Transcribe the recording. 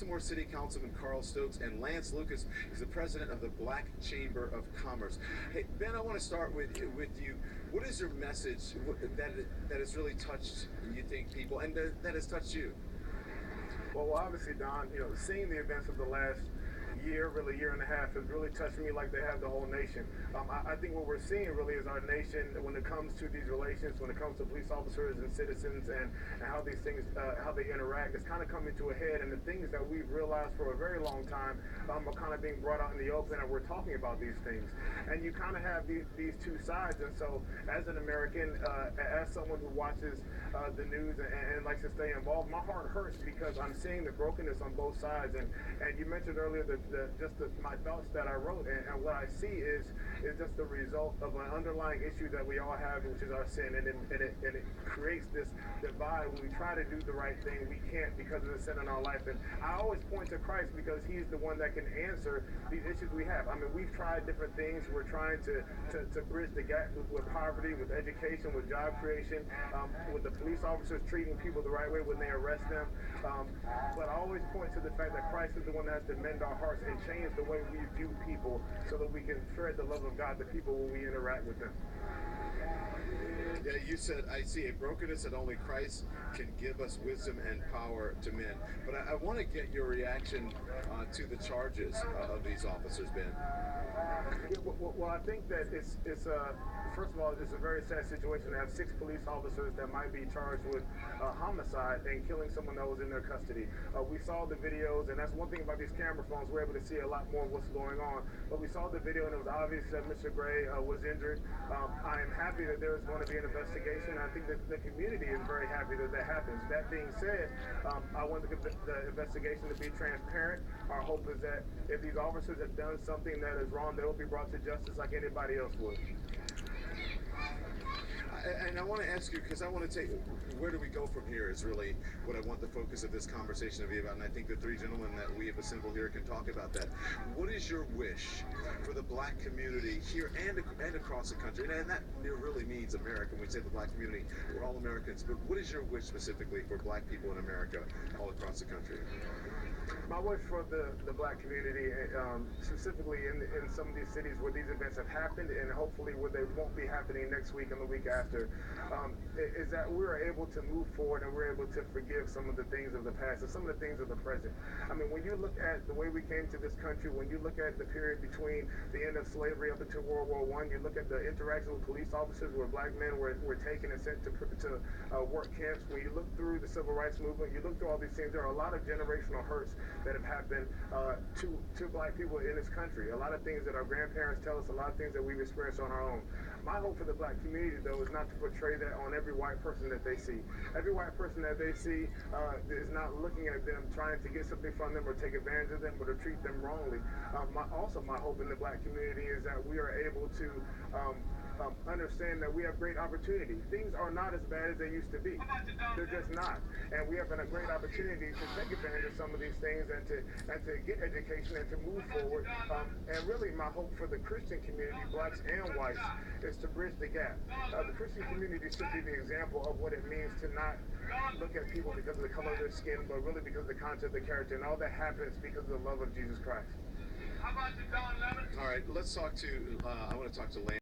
Baltimore City Councilman Carl Stokes, and Lance Lucas is the president of the Black Chamber of Commerce. Hey, Ben, I want to start with you. What is your message that has really touched, you think, people, and that has touched you? Well, obviously, Don, seeing the events of the last year, really year and a half, has really touched me like they have the whole nation. I think what we're seeing really is our nation, when it comes to these relations, when it comes to police officers and citizens and how these things, how they interact, it's kind of coming to a head. And the things that we've realized for a very long time are kind of being brought out in the open, and we're talking about these things. And you kind of have these two sides. And so, as an American, as someone who watches the news and likes to stay involved, my heart hurts because I'm seeing the brokenness on both sides. And you mentioned earlier my thoughts that I wrote, and what I see is just the result of an underlying issue that we all have, which is our sin, and it creates this divide. When we try to do the right thing, we can't because of the sin in our life. And I always point to Christ because He's the one that can answer these issues we have. I mean, we've tried different things. We're trying to bridge the gap with poverty, with education, with job creation, with the police officers treating people the right way when they arrest them. But I always point to the fact that Christ is the one that has to mend our hearts and change the way we view people so that we can spread the love of God to people when we interact with them. Yeah, you said, I see a brokenness that only Christ can give us wisdom and power to mend. But I want to get your reaction to the charges of these officers, Ben. Yeah, well, I think that it's first of all, it's a very sad situation to have 6 police officers that might be charged with homicide and killing someone that was in their custody. We saw the videos, and that's one thing about these camera phones. We're able to see a lot more of what's going on. But we saw the video, and it was obvious that Mr. Gray was injured. I am happy that there is going to be an investigation. I think that the community is very happy that that happens. That being said, I want the investigation to be transparent. Our hope is that if these officers have done something that is wrong, they will be brought to justice like anybody else would. And I want to ask you, because I want to take, where do we go from here is really what I want the focus of this conversation to be about. And I think the 3 gentlemen that we have assembled here can talk about that. What is your wish for the Black community here and across the country? And that really means America. When we say the Black community, we're all Americans. But what is your wish specifically for Black people in America all across the country? My wish for the Black community, specifically in some of these cities where these events have happened, and hopefully where they won't be happening next week and the week after, is that we're able to move forward and we're able to forgive some of the things of the past and some of the things of the present. I mean, when you look at the way we came to this country, when you look at the period between the end of slavery up until World War I, you look at the interaction with police officers where Black men were taken and sent to work camps. When you look through the Civil Rights Movement, you look through all these things, there are a lot of generational hurts that have happened to Black people in this country. A lot of things that our grandparents tell us, a lot of things that we've experienced on our own. My hope for the Black community, though, is not to portray that on every white person that they see. Every white person that they see is not looking at them, trying to get something from them or take advantage of them or to treat them wrongly. My hope in the Black community is that we are able to understand that we have great opportunity. Things are not as bad as they used to be. They're just not. And we have a great opportunity to take advantage of some of these things and to get education and to move forward. And really my hope for the Christian community, Blacks and whites, is to bridge the gap. The Christian community should be the example of what it means to not look at people because of the color of their skin, but really because of the content of the character. And all that happens because of the love of Jesus Christ. All right, let's talk to, I want to talk to Lance.